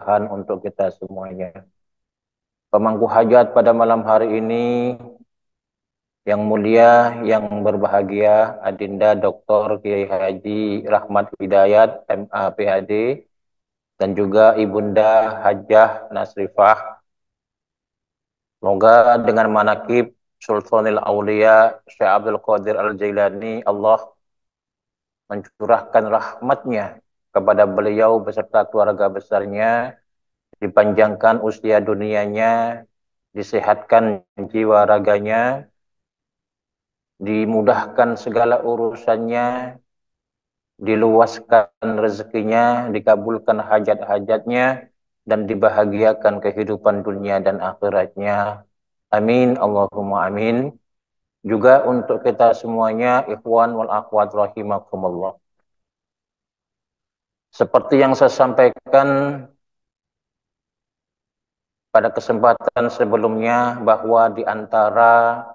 keberkahan untuk kita semuanya. Pemangku hajat pada malam hari ini yang mulia, yang berbahagia, Adinda Dr. Kiai Haji Rahmat Hidayat, MA PhD, dan juga Ibunda Hajah Nasrifah. Semoga dengan manakib Sultanil Aulia Syekh Abdul Qadir Al-Jailani, Allah mencurahkan rahmatnya kepada beliau beserta keluarga besarnya, dipanjangkan usia dunianya, disehatkan jiwa raganya, dimudahkan segala urusannya, diluaskan rezekinya, dikabulkan hajat-hajatnya, dan dibahagiakan kehidupan dunia dan akhiratnya. Amin, Allahumma amin. Juga untuk kita semuanya, ikhwan wal akhwat rahimakumullah. Seperti yang saya sampaikan pada kesempatan sebelumnya, bahwa di antara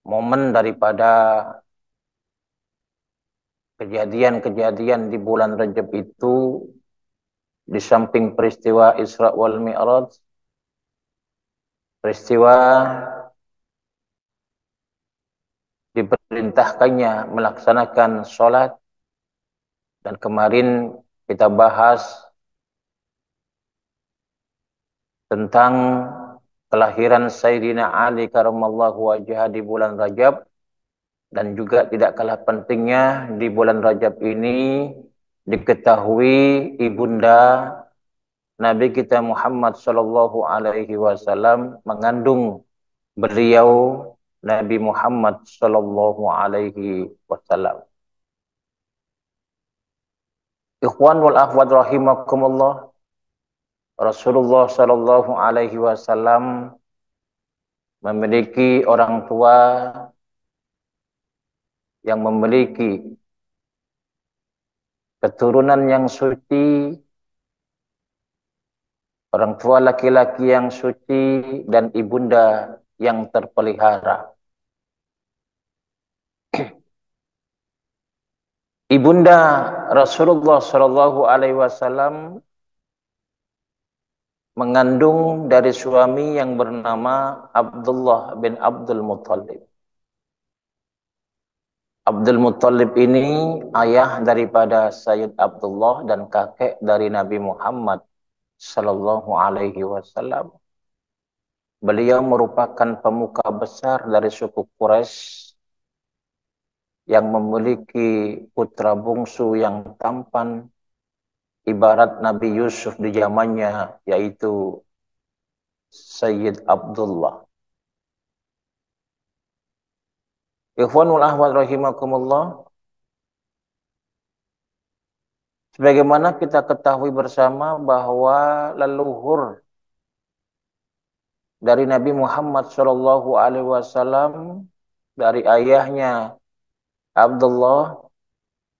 momen daripada kejadian-kejadian di bulan Rajab itu, di samping peristiwa Isra wal Mi'raj, peristiwa diperintahkannya melaksanakan sholat, dan kemarin kita bahas tentang kelahiran Sayyidina Ali karamallahu wajhah di bulan Rajab, dan juga tidak kalah pentingnya di bulan Rajab ini diketahui ibunda Nabi kita Muhammad sallallahu alaihi wasallam mengandung beliau Nabi Muhammad sallallahu alaihi wasallam. Ikhwan wal akhwat rahimakumullah, Rasulullah sallallahu alaihi wasallam memiliki orang tua yang memiliki keturunan yang suci, orang tua laki-laki yang suci, dan ibunda yang terpelihara. Ibunda Rasulullah sallallahu alaihi wasallam mengandung dari suami yang bernama Abdullah bin Abdul Muttalib. Abdul Muttalib ini ayah daripada Sayyid Abdullah dan kakek dari Nabi Muhammad sallallahu alaihi wasallam. Beliau merupakan pemuka besar dari suku Quraisy yang memiliki putra bungsu yang tampan ibarat Nabi Yusuf di zamannya, yaitu Sayyid Abdullah. Ikhwanul ahwat rahimakumullah, sebagaimana kita ketahui bersama bahwa leluhur dari Nabi Muhammad sallallahu alaihi wasallam, dari ayahnya Abdullah,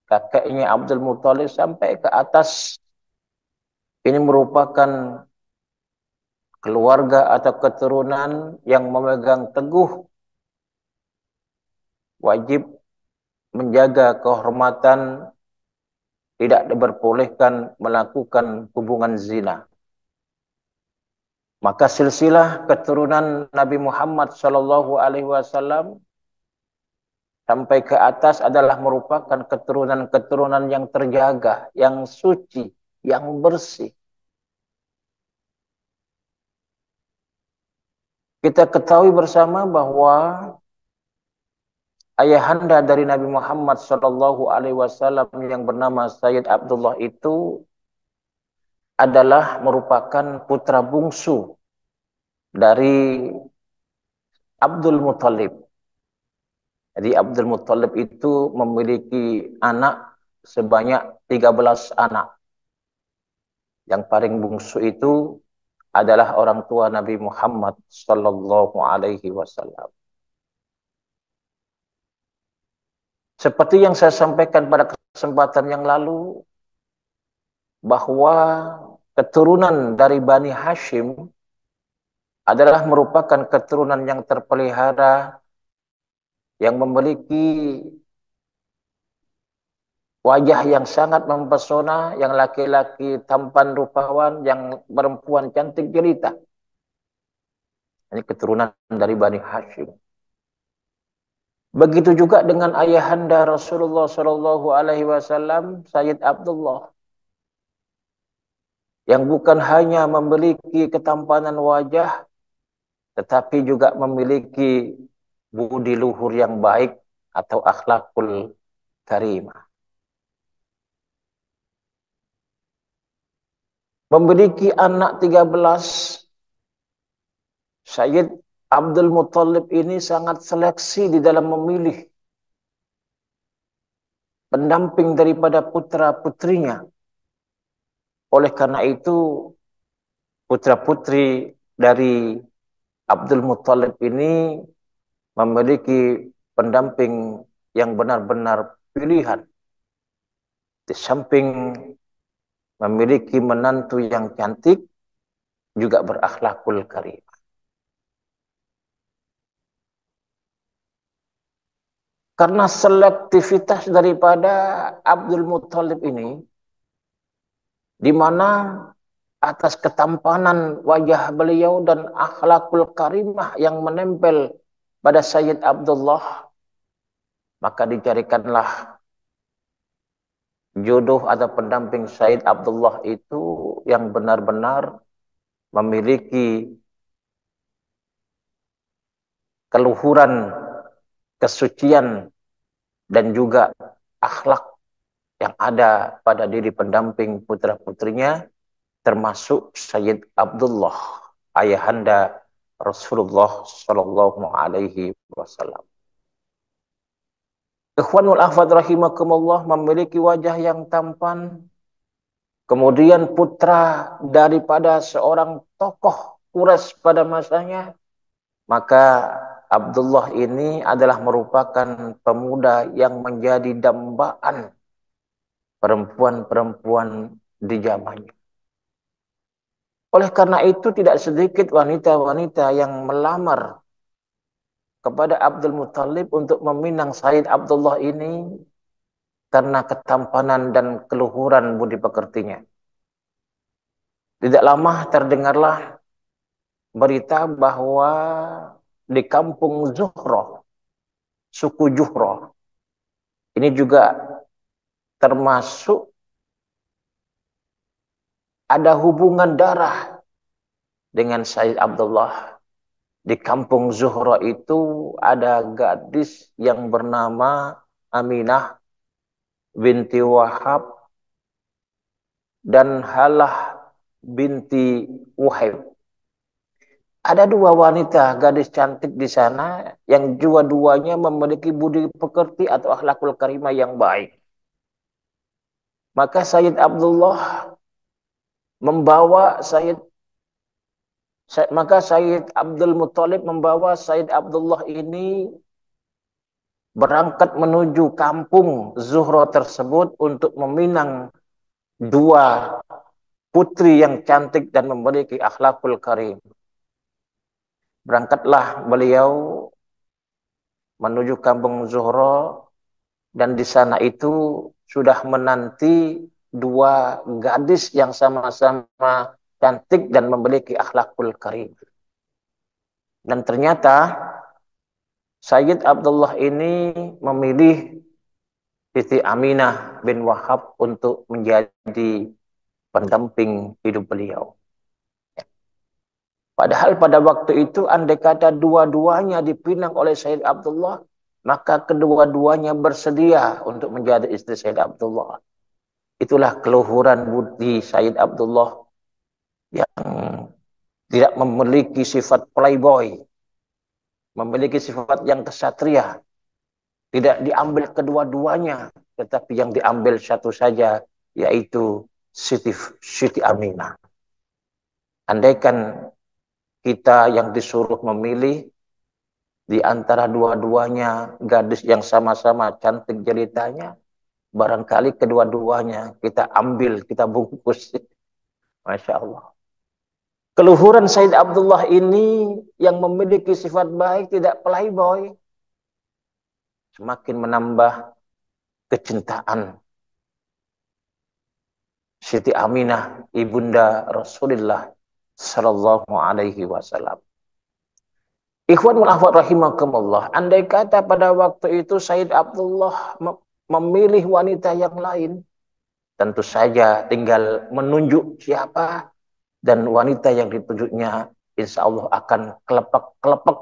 kakeknya Abdul Muthalib sampai ke atas, ini merupakan keluarga atau keturunan yang memegang teguh wajib menjaga kehormatan, tidak diperbolehkan melakukan hubungan zina. Maka silsilah keturunan Nabi Muhammad sallallahu alaihi wasallam sampai ke atas adalah merupakan keturunan-keturunan yang terjaga, yang suci, yang bersih. Kita ketahui bersama bahwa ayahanda dari Nabi Muhammad sallallahu alaihi wasallam yang bernama Sayyid Abdullah itu adalah merupakan putra bungsu dari Abdul Muthalib. Jadi Abdul Muthalib itu memiliki anak sebanyak 13 anak. Yang paling bungsu itu adalah orang tua Nabi Muhammad sallallahu alaihi wasallam. Seperti yang saya sampaikan pada kesempatan yang lalu, bahwa keturunan dari Bani Hashim adalah merupakan keturunan yang terpelihara, yang memiliki wajah yang sangat mempesona, yang laki-laki tampan rupawan, yang perempuan cantik jelita. Ini keturunan dari Bani Hashim. Begitu juga dengan ayahanda Rasulullah Shallallahu Alaihi Wasallam, Sayyid Abdullah, yang bukan hanya memiliki ketampanan wajah, tetapi juga memiliki budi luhur yang baik atau akhlakul karimah. Memiliki anak 13, Sayyid Abdul Muttalib ini sangat seleksi di dalam memilih pendamping daripada putra-putrinya. Oleh karena itu, putra-putri dari Abdul Muttalib ini memiliki pendamping yang benar-benar pilihan. Di samping memiliki menantu yang cantik, juga berakhlakul karim. Karena selektivitas daripada Abdul Muttalib ini, di mana atas ketampanan wajah beliau dan akhlakul karimah yang menempel pada Sayyid Abdullah, maka dicarikanlah jodoh atau pendamping Sayyid Abdullah itu yang benar-benar memiliki keluhuran, kesucian, dan juga akhlak yang ada pada diri pendamping putra-putrinya, termasuk Sayyid Abdullah, ayahanda Rasulullah Sallallahu Alaihi Wasallam. Ikhwanul Ahfad rahimakumullah, memiliki wajah yang tampan, kemudian putra daripada seorang tokoh Quraisy pada masanya, maka Abdullah ini adalah merupakan pemuda yang menjadi dambaan perempuan-perempuan di zamannya. Oleh karena itu tidak sedikit wanita-wanita yang melamar kepada Abdul Muttalib untuk meminang Sayyid Abdullah ini karena ketampanan dan keluhuran budi pekertinya. Tidak lama terdengarlah berita bahwa di kampung Zuhroh, suku Juhroh, ini juga termasuk ada hubungan darah dengan Sayyid Abdullah. Di kampung Zuhroh itu ada gadis yang bernama Aminah binti Wahab dan Halah binti Wahib. Ada dua wanita gadis cantik di sana yang dua-duanya memiliki budi pekerti atau akhlakul karimah yang baik. Maka Sayyid Abdullah membawa Sayyid Abdul Muttalib membawa Sayyid Abdullah ini berangkat menuju kampung Zuhroh tersebut untuk meminang dua putri yang cantik dan memiliki akhlakul karim. Berangkatlah beliau menuju kampung Zuhroh, dan di sana itu sudah menanti dua gadis yang sama-sama cantik dan memiliki akhlakul karim. Dan ternyata Sayyid Abdullah ini memilih Siti Aminah bin Wahab untuk menjadi pendamping hidup beliau. Padahal pada waktu itu andai kata dua-duanya dipinang oleh Sayyid Abdullah, maka kedua-duanya bersedia untuk menjadi istri Sayyid Abdullah. Itulah keluhuran budi Sayyid Abdullah yang tidak memiliki sifat playboy, memiliki sifat yang kesatria. Tidak diambil kedua-duanya, tetapi yang diambil satu saja, yaitu Siti Aminah. Andaikan kita yang disuruh memilih di antara dua-duanya gadis yang sama-sama cantik jelitanya, barangkali kedua-duanya kita ambil, kita bungkus. Masya Allah. Keluhuran Sayyid Abdullah ini yang memiliki sifat baik, tidak playboy, semakin menambah kecintaan Siti Aminah, ibunda Rasulullah sallallahu alaihi wasallam. Ikhwan wal akhwat rahimakumullah, andai kata pada waktu itu Said Abdullah memilih wanita yang lain, tentu saja tinggal menunjuk siapa, dan wanita yang ditunjuknya insya Allah akan kelepek-kelepek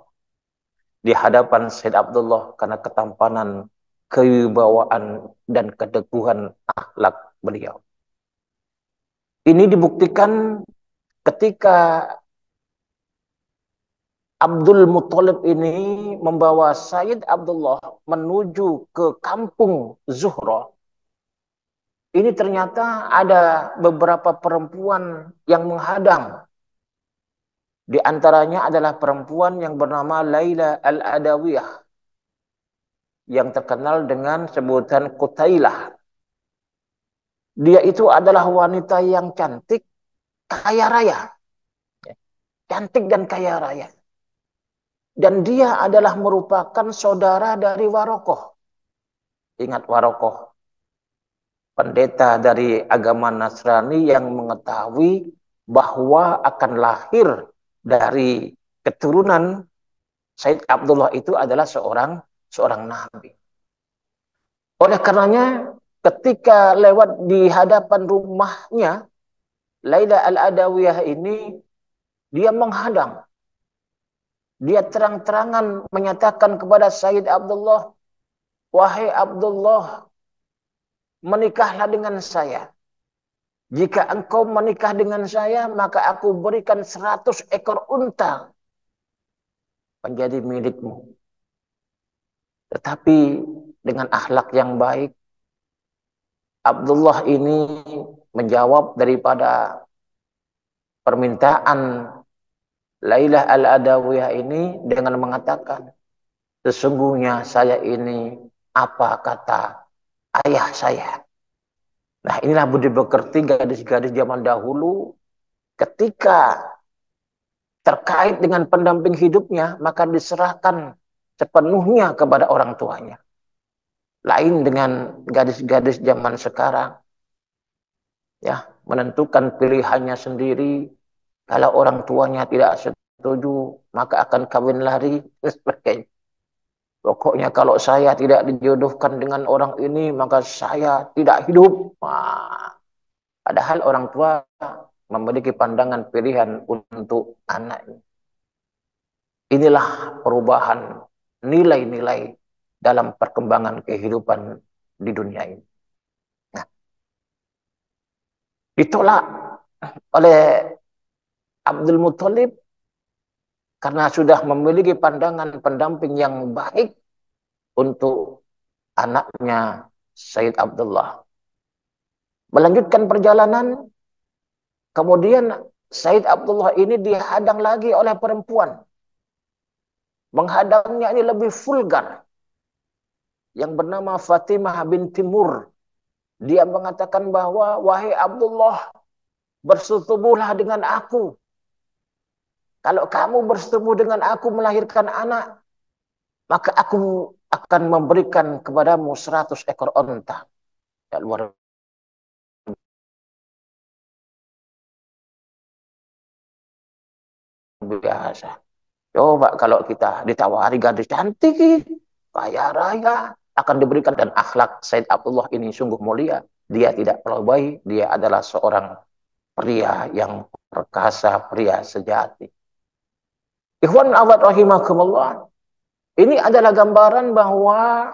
di hadapan Said Abdullah karena ketampanan, kewibawaan, dan keteguhan akhlak beliau. Ini dibuktikan ketika Abdul Muthalib ini membawa Sayyid Abdullah menuju ke kampung Zuhra. Ini ternyata ada beberapa perempuan yang menghadang. Di antaranya adalah perempuan yang bernama Laila Al-Adawiyah, yang terkenal dengan sebutan Qutailah. Dia itu adalah wanita yang cantik, kaya raya. Cantik dan kaya raya. Dan dia adalah merupakan saudara dari Warokoh. Ingat Warokoh, pendeta dari agama Nasrani yang mengetahui bahwa akan lahir dari keturunan Said Abdullah itu adalah seorang nabi. Oleh karenanya, ketika lewat di hadapan rumahnya, Laila Al-Adawiyah ini, dia menghadang. Dia terang-terangan menyatakan kepada Sayyid Abdullah, wahai Abdullah, menikahlah dengan saya. Jika engkau menikah dengan saya, maka aku berikan 100 ekor unta menjadi milikmu. Tetapi dengan akhlak yang baik, Abdullah ini menjawab daripada permintaan Lailah Al-Adawiyah ini dengan mengatakan, sesungguhnya saya ini apa kata ayah saya. Nah, inilah budi pekerti gadis-gadis zaman dahulu ketika terkait dengan pendamping hidupnya, maka diserahkan sepenuhnya kepada orang tuanya. Lain dengan gadis-gadis zaman sekarang, ya, menentukan pilihannya sendiri. Kalau orang tuanya tidak setuju, maka akan kawin lari dan sebagainya. Pokoknya kalau saya tidak dijodohkan dengan orang ini, maka saya tidak hidup. Wah, padahal orang tua memiliki pandangan pilihan untuk anaknya. Inilah perubahan nilai-nilai dalam perkembangan kehidupan di dunia ini. Nah, ditolak oleh Abdul Muthalib karena sudah memiliki pandangan pendamping yang baik untuk anaknya Sayyid Abdullah. Melanjutkan perjalanan, kemudian Sayyid Abdullah ini dihadang lagi oleh perempuan. Menghadangnya ini lebih vulgar. Yang bernama Fatimah binti Mur. Dia mengatakan bahwa, wahai Abdullah, bersetubuhlah dengan aku. Kalau kamu bersetubuh dengan aku melahirkan anak, maka aku akan memberikan kepadamu 100 ekor unta. Ya, luar biasa. Coba kalau kita ditawari gadis cantik, kaya raya, akan diberikan, dan akhlak Said Abdullah ini sungguh mulia. Dia tidak terlalu, dia adalah seorang pria yang perkasa, pria sejati. Ikhwan awad rahimakumullah. Ini adalah gambaran bahwa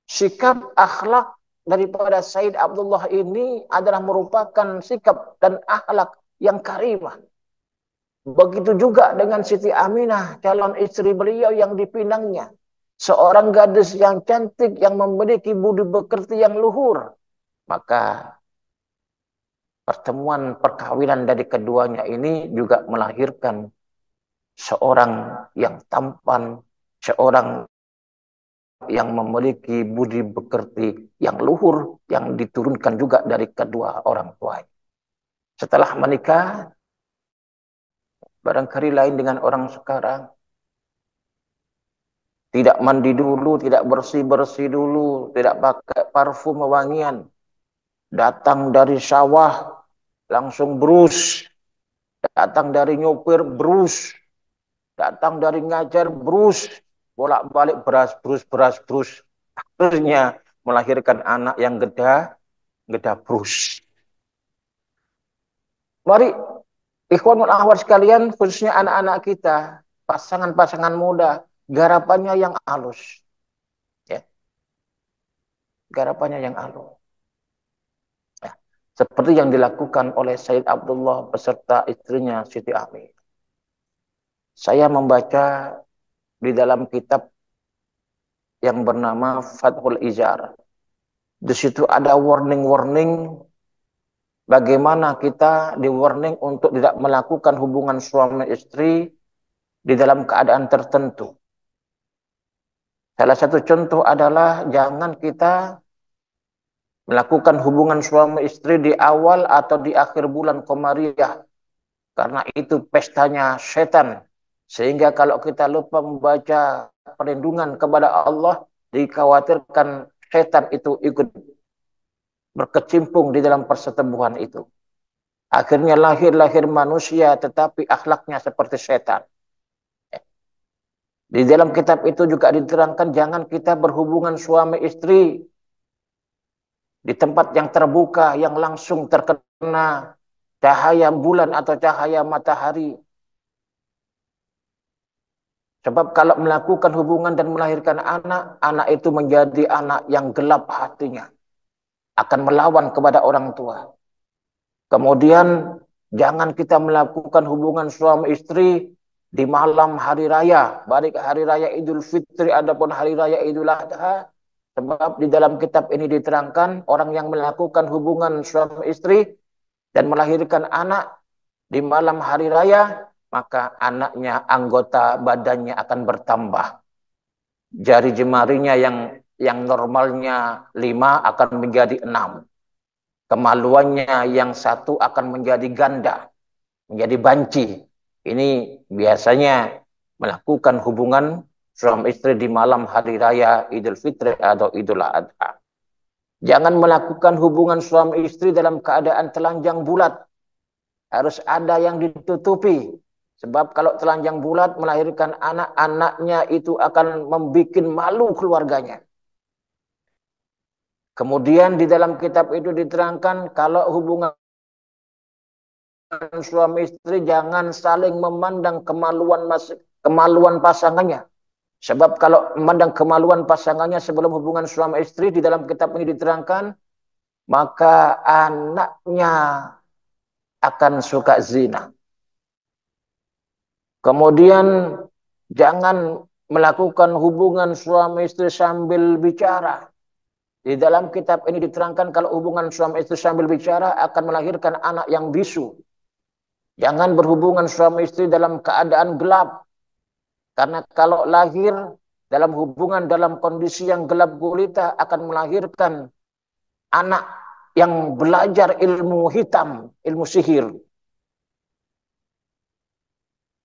sikap akhlak daripada Said Abdullah ini adalah merupakan sikap dan akhlak yang karimah. Begitu juga dengan Siti Aminah, calon istri beliau yang dipinangnya. Seorang gadis yang cantik, yang memiliki budi pekerti yang luhur. Maka pertemuan perkawinan dari keduanya ini juga melahirkan seorang yang tampan, seorang yang memiliki budi pekerti yang luhur, yang diturunkan juga dari kedua orang tuanya. Setelah menikah, barangkali lain dengan orang sekarang, tidak mandi dulu, tidak bersih-bersih dulu, tidak pakai parfum wangian. datang dari sawah langsung brus, datang dari nyopir brus, datang dari ngajar brus, bolak-balik beras brus beras brus, akhirnya melahirkan anak yang geda brus. Mari ikhwanul akhwat sekalian, khususnya anak-anak kita, pasangan-pasangan muda, garapannya yang halus, ya, garapannya yang halus. Ya. Seperti yang dilakukan oleh Said Abdullah beserta istrinya Siti Ami. Saya membaca di dalam kitab yang bernama Fathul Izar. Di situ ada warning-warning bagaimana kita di-warning untuk tidak melakukan hubungan suami istri di dalam keadaan tertentu. Salah satu contoh adalah jangan kita melakukan hubungan suami istri di awal atau di akhir bulan Qamariyah. Karena itu pestanya setan. Sehingga kalau kita lupa membaca perlindungan kepada Allah, dikhawatirkan setan itu ikut berkecimpung di dalam persetubuhan itu. Akhirnya lahir manusia tetapi akhlaknya seperti setan. Di dalam kitab itu juga diterangkan jangan kita berhubungan suami istri di tempat yang terbuka, yang langsung terkena cahaya bulan atau cahaya matahari. Sebab kalau melakukan hubungan dan melahirkan anak, anak itu menjadi anak yang gelap hatinya. Akan melawan kepada orang tua. Kemudian jangan kita melakukan hubungan suami istri di malam hari raya. Baik hari raya Idul Fitri adapun hari raya Idul Adha. Sebab di dalam kitab ini diterangkan orang yang melakukan hubungan suami istri dan melahirkan anak di malam hari raya, maka anaknya anggota badannya akan bertambah. Jari jemarinya yang normalnya 5 akan menjadi 6. Kemaluannya yang 1 akan menjadi ganda, menjadi banci. Ini biasanya melakukan hubungan suami istri di malam hari raya Idul Fitri atau Idul Adha. Jangan melakukan hubungan suami istri dalam keadaan telanjang bulat. Harus ada yang ditutupi. Sebab kalau telanjang bulat melahirkan anak-anaknya itu akan membuat malu keluarganya. Kemudian di dalam kitab itu diterangkan kalau hubungan suami istri jangan saling memandang kemaluan pasangannya. Sebab kalau memandang kemaluan pasangannya sebelum hubungan suami istri di dalam kitab ini diterangkan, maka anaknya akan suka zina. Kemudian jangan melakukan hubungan suami istri sambil bicara. Di dalam kitab ini diterangkan kalau hubungan suami istri sambil bicara akan melahirkan anak yang bisu. Jangan berhubungan suami istri dalam keadaan gelap. Karena kalau lahir dalam hubungan dalam kondisi yang gelap gulita akan melahirkan anak yang belajar ilmu hitam, ilmu sihir.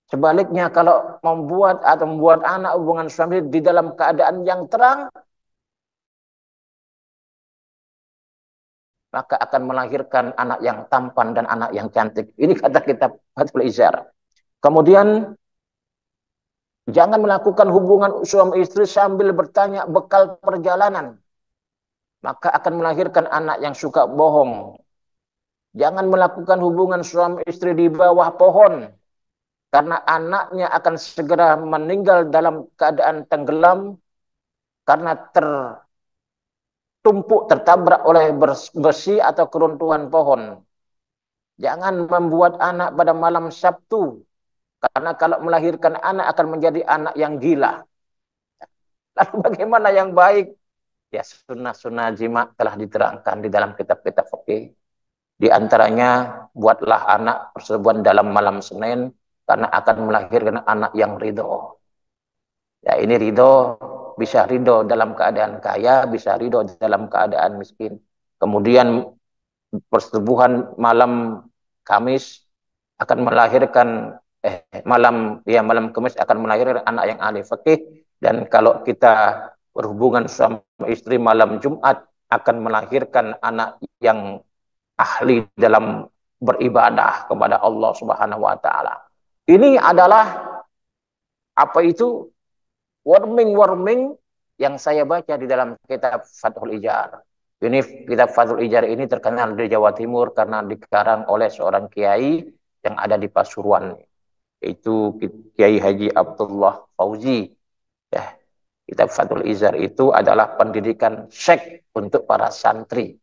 Sebaliknya kalau membuat anak hubungan suami di dalam keadaan yang terang, maka akan melahirkan anak yang tampan dan anak yang cantik. Ini kata kitab Fathul Izar. Kemudian jangan melakukan hubungan suami istri sambil bertanya bekal perjalanan. Maka akan melahirkan anak yang suka bohong. Jangan melakukan hubungan suami istri di bawah pohon. Karena anaknya akan segera meninggal dalam keadaan tenggelam. Karena tertabrak oleh besi atau keruntuhan pohon. Jangan membuat anak pada malam Sabtu. Karena kalau melahirkan anak akan menjadi anak yang gila. Lalu bagaimana yang baik? Ya sunnah-sunnah jima telah diterangkan di dalam kitab-kitab fikih. Di antaranya buatlah anak persetubuhan dalam malam Senin karena akan melahirkan anak yang ridho. Ya ini ridho, bisa ridho dalam keadaan kaya, bisa ridho dalam keadaan miskin. Kemudian persetubuhan malam Kamis akan melahirkan malam Kamis akan melahirkan anak yang ahli fikih. Dan kalau kita berhubungan suami istri malam Jumat akan melahirkan anak yang ahli dalam beribadah kepada Allah Subhanahu wa taala. Ini adalah apa itu warming yang saya baca di dalam kitab Fathul Ijar. Ini kitab Fathul Ijar ini terkenal di Jawa Timur karena dikarang oleh seorang kiai yang ada di Pasuruan, yaitu Kiai Haji Abdullah Fauzi. Ya, kitab Fathul Ijar itu adalah pendidikan seks untuk para santri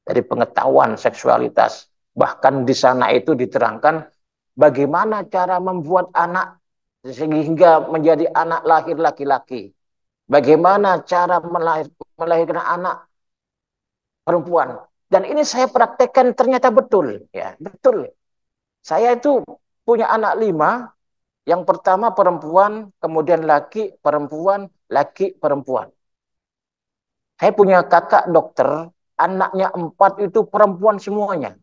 dari pengetahuan seksualitas. Bahkan di sana itu diterangkan bagaimana cara membuat anak sehingga menjadi anak lahir laki-laki. Bagaimana cara melahirkan anak perempuan. Dan ini saya praktekkan ternyata betul. Ya, betul. Saya itu punya anak 5. Yang pertama perempuan, kemudian laki, perempuan, laki, perempuan. Saya punya kakak dokter, anaknya 4 itu perempuan semuanya.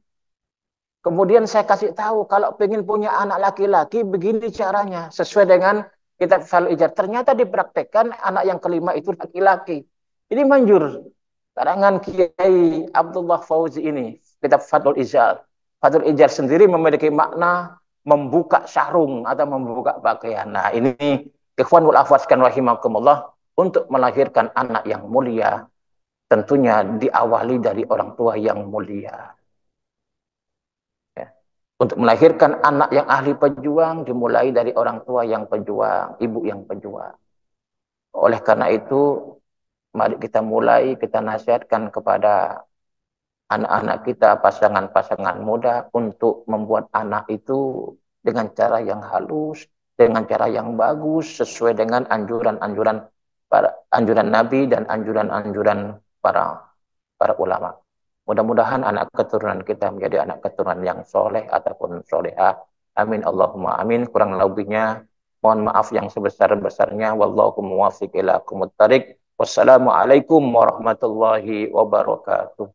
Kemudian saya kasih tahu, kalau pengen punya anak laki-laki, begini caranya. Sesuai dengan kitab Fathul Ijar. Ternyata dipraktekkan anak yang kelima itu laki-laki. Ini manjur. Karangan Kiai Abdullah Fauzi ini. Kitab Fathul Ijar. Fathul Ijar sendiri memiliki makna membuka sarung atau membuka pakaian. Nah ini ikhwan wal akhwat rahimakumullah, untuk melahirkan anak yang mulia. Tentunya diawali dari orang tua yang mulia. Untuk melahirkan anak yang ahli pejuang dimulai dari orang tua yang pejuang, ibu yang pejuang. Oleh karena itu, mari kita mulai, kita nasihatkan kepada anak-anak kita, pasangan-pasangan muda untuk membuat anak itu dengan cara yang halus, dengan cara yang bagus, sesuai dengan anjuran-anjuran Nabi dan anjuran-anjuran para ulama. Mudah-mudahan anak keturunan kita menjadi anak keturunan yang soleh ataupun solehah. Amin Allahumma amin. Kurang lebihnya mohon maaf yang sebesar-besarnya. Wallahu muwaffiq ila aqwamit thariq. Wassalamualaikum warahmatullahi wabarakatuh.